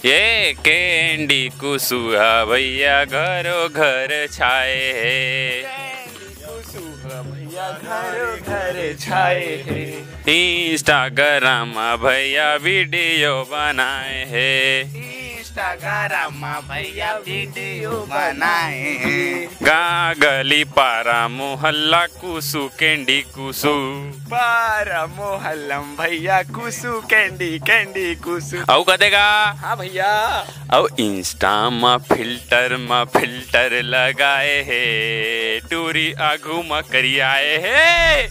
ये कैंडी कुसुहा भैया घरो घर छाए है, भैया घरों घर छाए है। इंस्टाग्राम भैया वीडियो बनाए है, इंस्टाग्राम भैया वीडियो बनाए हैं। गा गली पारा मोहल्ला कुसु कैंडी कुसु, पारा मोहल्लम भैया कुसु कैंडी कैंडी कुसु। औ कदेगा हाँ भैया। औ इंस्टा में फिल्टर लगाए है, टूरी आगू में करी आए है,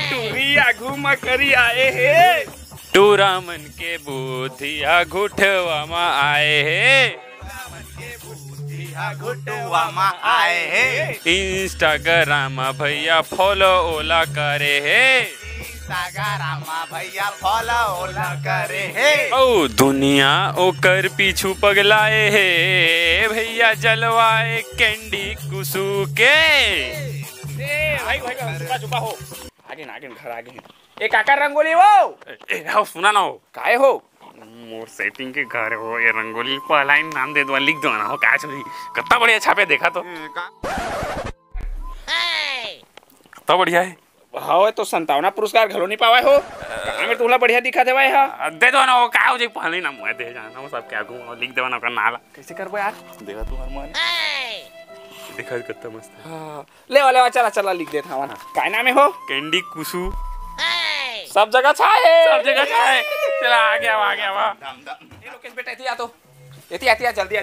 टूरी आगू में करी आए है, टूरा मन के बुद्धिया घुटवा में आए है, घुटवा में आए है। इंस्टाग्राम भैया फॉलो ओला करे है, इंस्टाग्राम भैया फॉलो ओला करे है। ओ दुनिया ओकर पीछू पगलाए है, भैया जलवाए कैंडी कुसु के। भाई भाई चुपा हो, आगे ना आगे घर आगे। ए काका रंगोली वो हो सुना ना हो काहे हो? मोर सेटिंग के घर हो, ये रंगोली पहला ही नाम दे दो, लिख दो ना हो, काय चली कितना बढ़िया छापे, देखा तो कितना बढ़िया है। हाँ तो 57 पुरस्कार घलो नहीं पावा हो, कहाँ में तुला बढ़िया दिखा देवा है। दे दो ना हो, काय हो जे पहले ना मुझे दे जाना हो, सब क्या कहूँ, लिख देवा ना का नाला। कैसे करबो यार? देखा तू हर मन देखा कितना मस्त है। हाँ ले चला चला लिख देता हूँ। काय नाम है हो? कैंडी कुसु सब जगह छाए, सब जगह छाए। चला आ गया वाह। ये लोकेश बेटा एती आ तो एती आ जल्दी आ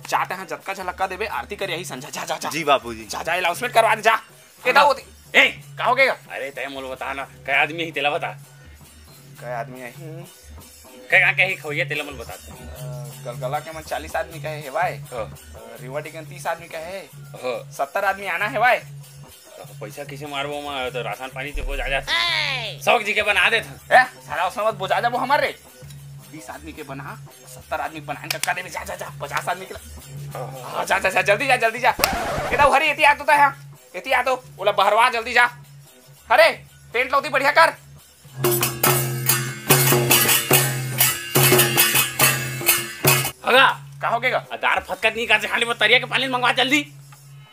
चाहते हैं झटका झलका देबे आरती कर यही संजा जा जी बापूजी। जा अनाउंसमेंट करवा दे जा। केदा होती ए का हो गया? अरे तय मोल बता ना, कई आदमी ही तेला बता, कई आदमी है कई ही खोइए तेला मोल बताते। गलगला के मन 40 आदमी का है भाई, रिवाटिकन 30 आदमी का है, हो 70 आदमी आना है भाई। पैसा किसे मारबो में तो राशन पानी तो हो जा शौक जी के बना दे था। सारा उसमें मत बुझा जा वो हमारे 20 आदमी के बना, 70 आदमी बनाए टक्का दे जा 50 आदमी के जा जल्दी जा। केदा हरी एती आ तो है, एती आ तो बोला बहरवा जल्दी जा। अरे टेंट लौती बढ़िया कर। अगा का हो गएगा? दार फटकत नहीं का खाली वो तरिया के पानी मंगवा जल्दी।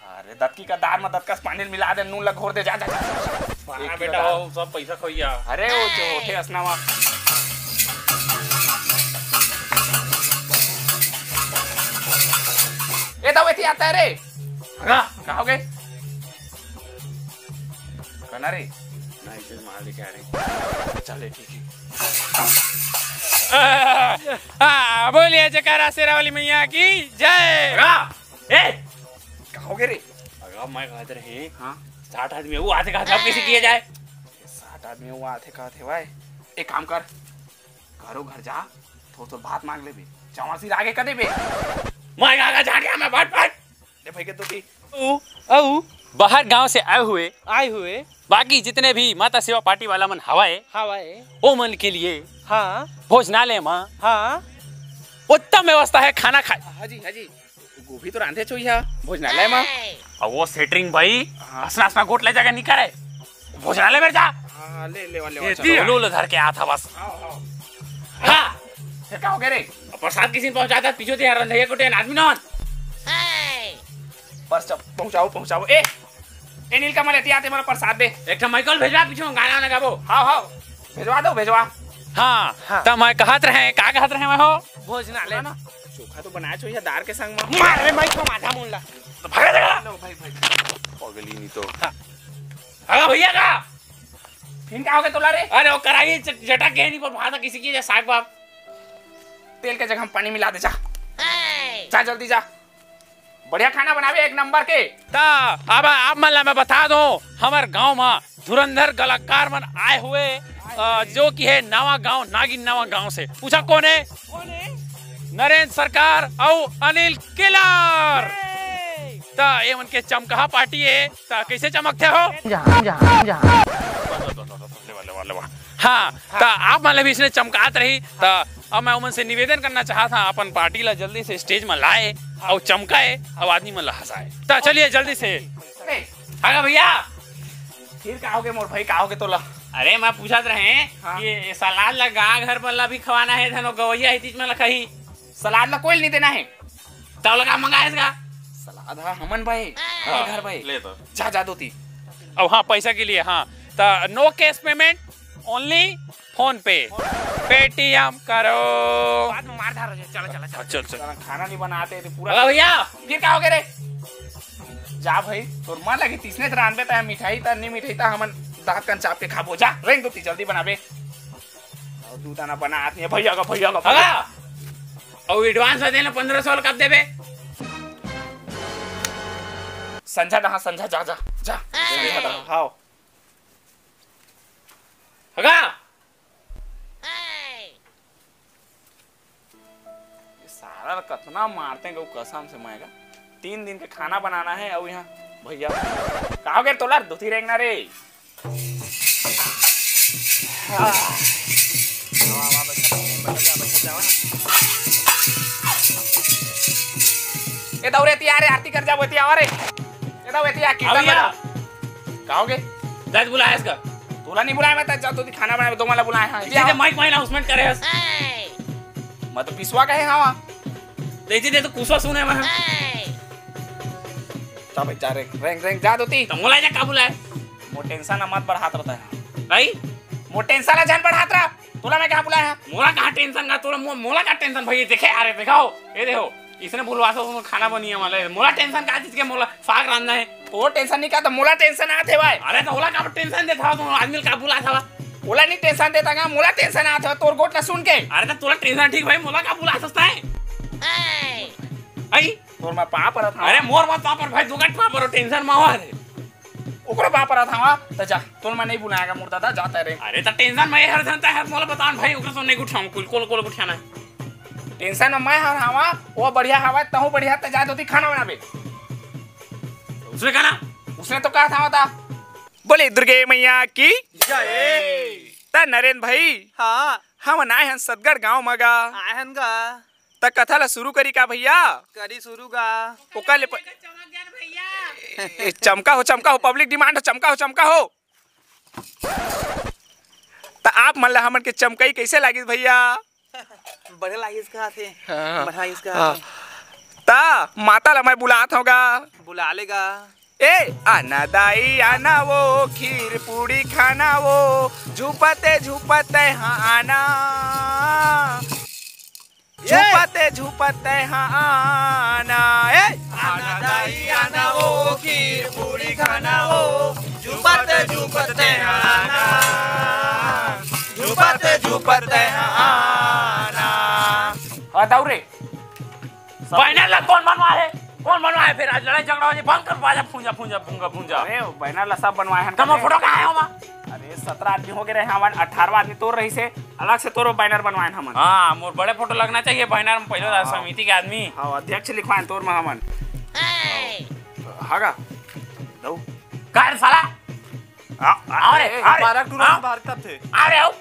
अरे दत्की का दार में दत्कस पानी मिला दे, नून लग घोर दे जा बेटा हो सब पैसा खोइया। अरे वो जो होते असनावा ए दाव एती आता है रे। अगा का हो गए कना रे? नहीं से मार दे क्या रे। चले ठीक है। बोलिए जयकारा शेरावाली मैया की जय। ए का हो गए रे? अगा मैं कहते रहे हाँ 60 आदमी वो आते कहा कैसे किया जाए? 60 आदमी वो आते कहते भाई एक काम कर, घरों घर जा तो बात मांग ले बे, चौसी आगे कर दे बे। मैं आगा जा गया मैं बाट ले भाई के तो की औ बाहर गांव से आए हुए बाकी जितने भी माता सेवा पार्टी वाला मन हवाए वो मन के लिए हाँ भोजनालय में हाँ उत्तम व्यवस्था है खाना खाए। हाजी गोभी तो रांधे चोइया भोजनालय में। और वो सेटरिंग भाई हंसना गोट ले जाकर निकल रहे भोजनालय में जा। हाँ ले लोल धर के आता बस। हाँ फिर क्या हो गया रे? प्रसाद किसी ने पहुंचाता पीछे थे रंधैया कोटे आदमी नॉन बस पहुंचाओ ए नीलकमल एती आते मेरा प्रसाद दे। एक माइकल भेजवा पीछे गाना वाना गाबो। हाँ भेजवा। हाँ तो मैं कहत रहे का कहत रहे मैं हो भोजनालय ना चोखा तो बनाया चोइया दार के संग में। मार रे माइक को माथा मुंडा तो भागा देगा लो भाई पगली नहीं तो। अगा भैया का फिर क्या हो गया तोला रे? अरे वो कराई जटा के नहीं पर भाता किसी की साग बाप तेल के जगह हम पानी मिला दे जा जल्दी जा। बढ़िया खाना बनावे एक नंबर के। अब आप मला मैं बता दूं हमारे गांव में धुरंधर कलाकार मन आए हुए जो कि है नवा गांव नागिन नवा गांव से। पूछा कौन है? नरेंद्र सरकार और अनिल किलर। ये उनके चमकहा पार्टी है कैसे चमकते हो? हाँ तो आप मतलब इसने चमकात रही तो अब मैं उनसे निवेदन करना चाहता था अपन पार्टी ला जल्दी से स्टेज में लाए और चमकाए और आदमी में हंसाए। तो चलिए जल्दी से आगा भैया। फिर का हो गया मोर भाई का हो गया तोला? अरे मैं पूछत रहे हाँ। ये सलाद लगा घर पर ला भी खवाना है धनो गवैया है तीज में लखही सलाद ला कोई नहीं देना है। तब लगा मंगाए इसका सलाद हाँ हमन भाई घर भाई ले तो जा जा दोती। अब हाँ पैसा के लिए हाँ तो no cash payment only PhonePe Paytm करो। बाद में मार धार हो जाए। चलो चलो चलो। चल चल साला खाना नहीं बनाते थे पूरा। अरे भैया फिर क्या हो गया रे? जा भाई तोर मन लगी तीसने से रान बेता मिठाई ता नहीं मिठाई ता हमन दांत कन चाप के खाबो। जा रेंग दोती जल्दी बनाबे और दूध आना बना आती है भैया का अगा और एडवांस देना 1500 कब देबे? संझा दहा संझा जा जा जा हाओ अगा सारा कितना मारते हैं कसम से मैं 3 दिन का खाना बनाना है और यहाँ भैया कहा गए तोला दुथी रेंगना रे। ये दौरे तिया रे आरती कर जा बतिया अरे ये दौरे तिया कीर्तन बजा कहोगे दस बुलाया इसका तोला नहीं बुलाया मैं जा तो खाना बनाए दो मला बुलाए हां इसे माइक माइना उसमें करे मैं तो पिसवा कहे हां लेजी दे तो कुसवा सुने मैं जा भाई जा रेंग जा दोती तो मोला जा का बुलाए मो टेंशन मत बढ़ात रहता है भाई मो टेंशन जान बढ़ात रहा तोला मैं कहां बुलाया मोला कहां टेंशन का तोरा मोला का टेंशन भाई देखे आ रहे दिखाओ ये देखो इसने बुलवा तो खाना बनिए वाले मोला टेंशन का चीज के मोला साग रांधना है वो टेंशन नहीं का तो मोला टेंशन आते भाई। अरे तो ओला का टेंशन देता तुम आदमी का बुला था ओला नहीं टेंशन देता का मोला टेंशन आता तोर गोट ना सुन के। अरे तो तोला टेंशन ठीक भाई मोला का बुला सकता है आई तोर मैं पा पर था अरे मोर मत पापर भाई दुगट पापर टेंशन में रे ओकरो पा पर था तो जा तोर मैं नहीं बुलाएगा मुर्दा था जाता रे। अरे तो टेंशन में हर जनता है मोला बतान भाई ओकरा तो नहीं उठाऊं कोल उठाना है टेंशन में मैं हर हवा वो बढ़िया हवा तहु बढ़िया त जा दोती खाना बनाबे उसने कहा ना उसने तो कहा था बोले दुर्गे मैया की जय। ता नरेन भाई हाँ हम नाय हन सदगढ़ गांव मगा आहन गा त कथा ला शुरू करी का भैया करी शुरू गा। ओका ले चमका हो पब्लिक डिमांड हो चमका हो त आप मन ला हमन के चमकई कैसे लागी भैया? बढ़े लागी इसका थे हाँ। बढ़ा इसका ता माता ला मैं बुलात होगा बुला लेगा। ए आना दाई आना वो खीर पूरी खाना वो झुपते हाँ आना झुपते हाँ आना ए आना दाई आना वो खीर पूरी खाना वो झुपते आना झुपते हाँ आना। हाँ दौरे बैनर ला कौन बनवाए फिर आज लड़ाई झगड़ा हो जाए बंद कर बाजा फूंजा अरे बैनर ला सब बनवाए हैं कम फोटो कहां है वहां? अरे 17 आदमी हो गए रहे हमन 18वां आदमी तोड़ रही से अलग से तोरो बैनर बनवाए हमन। हां मोर बड़े फोटो लगना चाहिए बैनर में पहले समिति के आदमी हां अध्यक्ष लिखवाए तोर में हमन हागा दो कार साला अरे बारह टूर बाहर कब थे? अरे आओ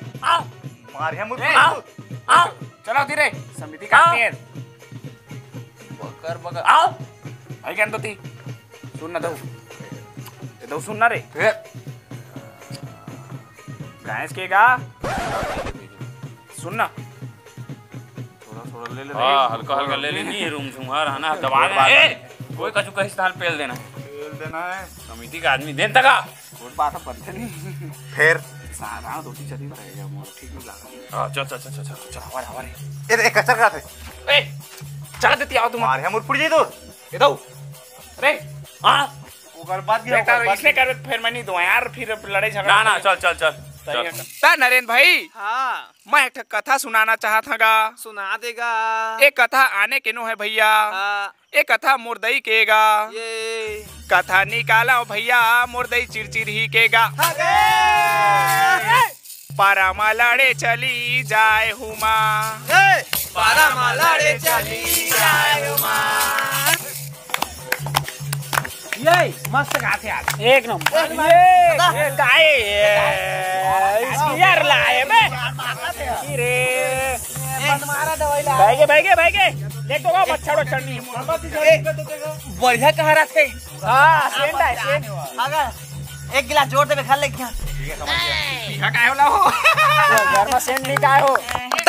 मारिया मुझे आओ चलो धीरे समिति का है बकर आओ आई क्या दोती सुन ना दो ये दो सुन ना रे गैस के गा सुन ना थोड़ा ले ले हल्का ले लेनी रूम तुम्हारा है ना दबा दे कोई कछु कहीं स्थान पेल देना है समिति का आदमी देन तका बहुत बात पत्ते नहीं फिर सारा दोती चली रहेगा मोर ठीक नहीं लगा। हां चल हमारे ये कचर का थे ए चला देती आओ तुम मारिया मुरपुर जी तो ये दो रे हां ओकर बाद बेटा इसने कर फिर मैं नहीं दो यार फिर लड़ाई झगड़ा ना चल ता नरेन भाई हाँ मैं एक कथा सुनाना चाहत हगा सुना देगा। एक कथा आने के नो है भैया हाँ एक कथा मुर्दई केगा ये कथा निकाला भैया मुर्दई चिरचिर ही केगा पारामा लड़े चली जाए हुमा पारा मालाड़े चली जाए हुमा। ये मस्त गाते यार एक नंबर ये गाए इसकी यार लाए बे रे भाई के देख तो का बच्चा रो चढ़नी बढ़िया कह रहा थे। हां सेंट है सेंट अगर एक गिलास जोर दे खा ले क्या पीहा काय होला हो घर में सेंट नहीं काय हो त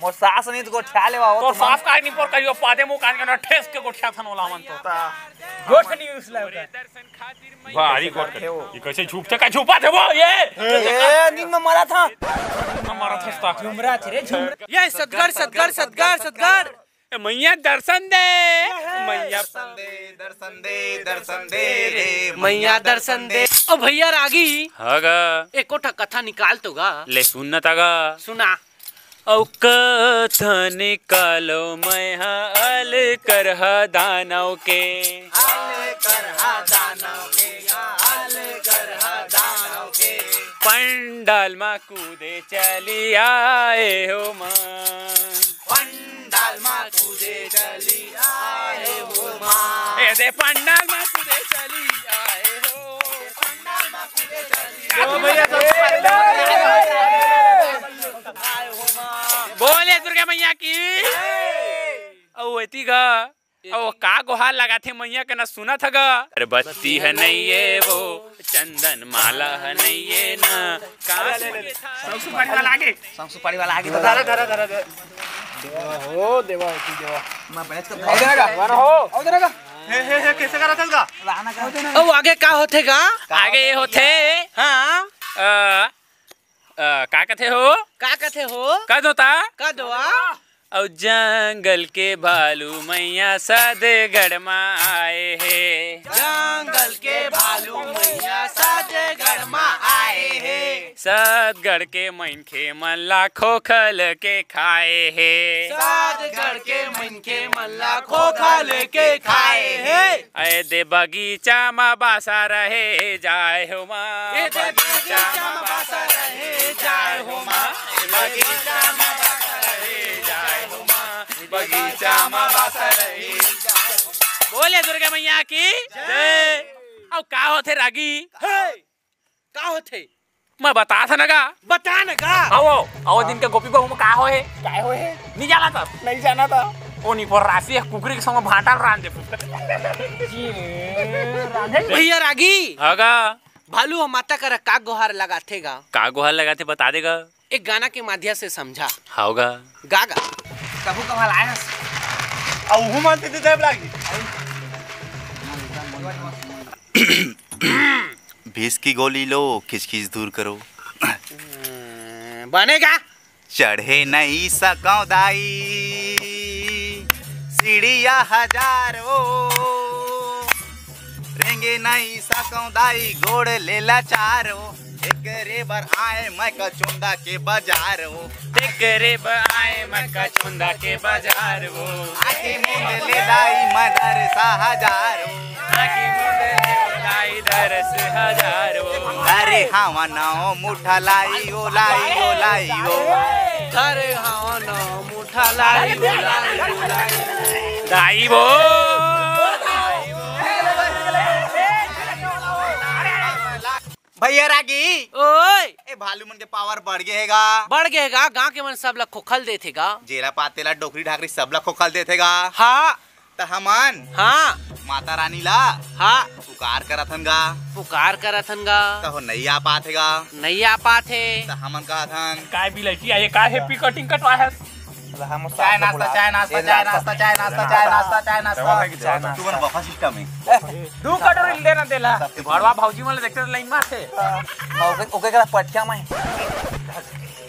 मोर सास नहीं तो गोठा ले तो साफ का नहीं पर कहियो पादे मुंह कान के ठेस के गोठिया थन ओला मन तो गोठ नहीं उसला भारी गोठ ये कैसे झूप थे का झूपा थे वो ये ए नींद में मरा था हमारा थस्ता झुमरा थे रे झुमरा ये सदगढ़ सदगढ़ सदगढ़ सदगढ़ मैया दर्शन दे मैया दर्शन दे रे मैया दर्शन दे। ओ भैया रागी हागा एक कोठा कथा निकाल तो गा ले सुनना तागा सुना। औ कथा निकालो मैं अल करहा दानव के पंडाल मा कूदे चली आए हो माँ पंडाल मा कूदे चली आए हो माँ ऐसे पंडाल मा कूदे चली आए हो पंडाल मा कूदे बोले दुर्गा मैया की औ एती गा औ का गोहार लगा थे मैया के ना सुना था गा अरे बत्ती है नहीं ये वो चंदन माला है नहीं ये ना सुपारी वाला आगे सुपारी वाला आगे धरा धरा धरा हो देवा तू देवा मैं बैठ कर आओ देगा वन हो आओ देगा हे कैसे करा था का ओ आगे का होतेगा आगे ये होते हाँ का कथे हो का कथे हो का दोता का दोआ और जंगल के भालू मैया सदगढ़ में आए है जंगल के भालू मैया सदगढ़ में आए है सदगढ़ के मनखे मन लाखों खल के खाए है सदगढ़ के मन के मल्ला खोखा लेके खाए है अरे दे बगीचा में बासा रहे जाए हो माँ बगीचा में बासा रहे जाए हो माँ बगीचा में बासा रहे जाए हो माँ बगीचा में बासा रहे बोले दुर्गा मैया की जय। अब का होते रागी का होते मैं बता था नगा बता न का आओ दिन के गोपी बहू में का हो है नहीं जाना था नहीं जाना था ओ नहीं पर राशि है कुकरी के संग भाटा रान दे भैया रागी हागा भालू और माता का का गोहार लगातेगा का गोहार लगाते बता देगा एक गाना के माध्यम से समझा हाउगा गागा कबू कमाल आया अब हूँ मानते थे तब लागी भीस की गोली लो खिचखिच दूर करो बनेगा चढ़े नहीं सकाओ दाई सीढ़िया हजारों रेंगे नहीं सकाओ दाई घोड़ लेला चारो एक रेबर आए मैं कचुंदा के बाजार हो तेरे आए मक्का चुंदा के बाजार वो आके मुंड ले दाई मदर सा हजारो आके मुंडे लाई दरस हजार वो अरे हाँ नाओ मुठा लाई ओ लाई ओ लाई ओ अरे हाँ ना मुठा लाई दाई वो भैया रागी ओए ए भालू मन के पावर बढ़ गएगा बढ़ गएगा गांव के मन सब ला खोखल देथेगा जेला पातेला डोकरी ढाकरी सब ला खोखल देथेगा हाँ त हमन हाँ माता रानी ला हाँ पुकार करथन गा पुकार करथन गा त हो नहीं आ पाथेगा नहीं आ पाथे त हमन कहथन काय बिलटी आए काय हैप्पी कटिंग कटवा है चाय नाश्ता चाय नाश्ता चाय नाश्ता चाय नाश्ता चाय नाश्ता चाय नाश्ता तुमन बफा सिस्टम है दू कटोरी देना देला बड़वा भौजी मन देखते लाइन में थे ओके करा पटिया में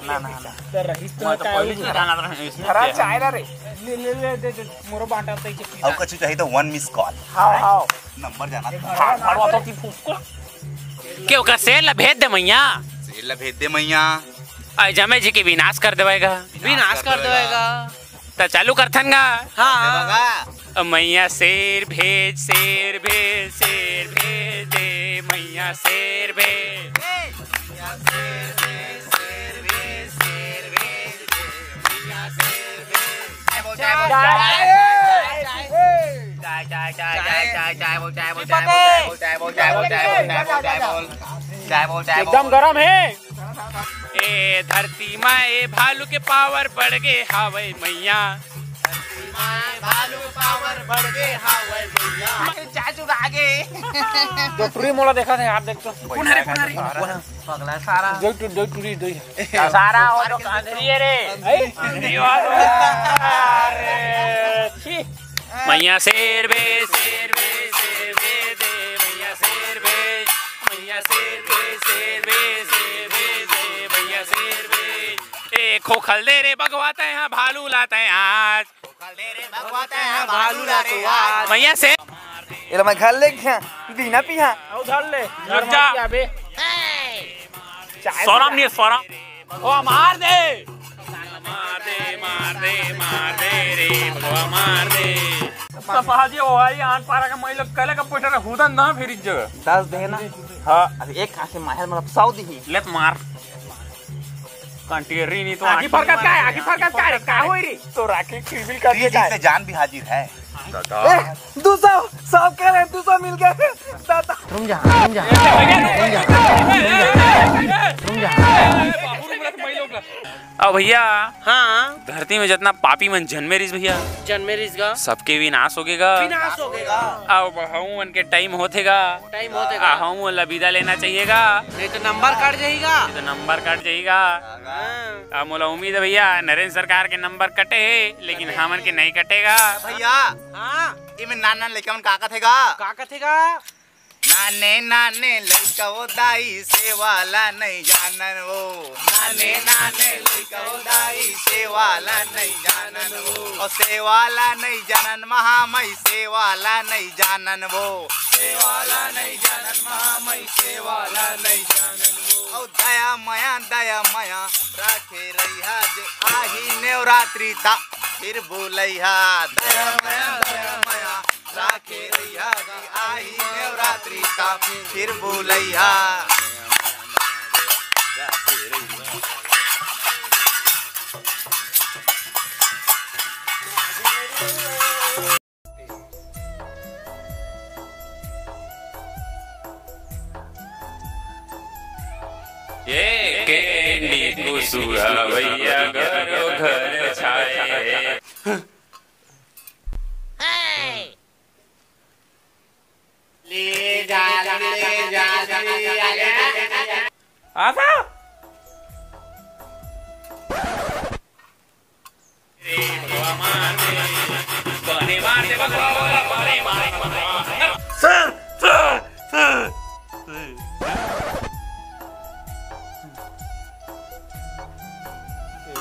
ना ना ना तो रहीस तो पहले से गाना रहे इसमें खरा चाय ना रे ले दे मोरो बांटा तई के अब कछु चाहिए तो 1 मिस कॉल हां नंबर जाना बड़वा तो की फूक के ओकरा से ला भेज दे मैया सेल भेज दे मैया आई जमे जी के विनाश कर देवेगा विनाश कर देगा त चालू करथनगा हाँ मैया शेर भेज शेर भेज शेर भेज दे मैया शेर भेज एकदम गरम है ए धरती माए भालू के पावर बढ़ गए हावे मैया भालू पावर बढ़ गए हावे भैया चाचू आगे जो टूरी मोला देखा था आप देख तो पुनरी पगला सारा दो टूरी दो सारा हो तो कांधरी रे अरे छी मैया शेर बे दे मैया शेर बे मैया शेर बे दे मैया शेर बे ए खोखल दे रे भगवाता है यहाँ भालू लाता है आज भालू लाते आज मैया से ये मैं घर ले गया दीना पिया उधर ले लग जा बे सोरम नहीं सोरम ओ मार दे रे भगवा मार दे सफाजी ओ आई आन पारा का महिला कले का पोटर हुदन ना फिर इस जगह 10 देना हां अब एक कहां से माहर मतलब 100 दी लेट मार कंटेरी नहीं तो आखी फरकत का रे का होई रे तो राखी खिलबिल कर ये जिससे जान भी हाजिर है 200 100 कह रहे 200 मिल गए दादा रुक जा अब भैया हाँ धरती में जितना पापी मन जन्मे रिस भैया जन्मेरिस का सबके विनाश होगेगा विनाश हो गएगा अब हम के टाइम होतेगा टाइम होतेगा हम लबीदा लेना चाहिएगा नहीं तो नंबर कट जाएगा तो नंबर कट जाएगा अब मोला उम्मीद है भैया नरेंद्र सरकार के नंबर कटे है लेकिन हमन के नहीं कटेगा भैया हाँ इमे नाना लेके का कथेगा का कथेगा नाने नाने लइका वो दाई से वाला नहीं जानन वो नाने नाने लइका वो दाई से वाला नहीं जानन वो और से वाला नहीं जानन महामई से वाला नहीं जानन वो से वाला नहीं जानन महामई से वाला नहीं जानन वो और दया मया राखे रहिया जे आही नवरात्रि ता फिर बोलैहा दया मया राखे रहिया जी आई नवरात्रि का फिर बोलैहा ये केंडी कुसुआ भैया घरो घर छाए ले जा आजा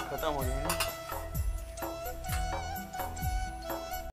खत्म हो गया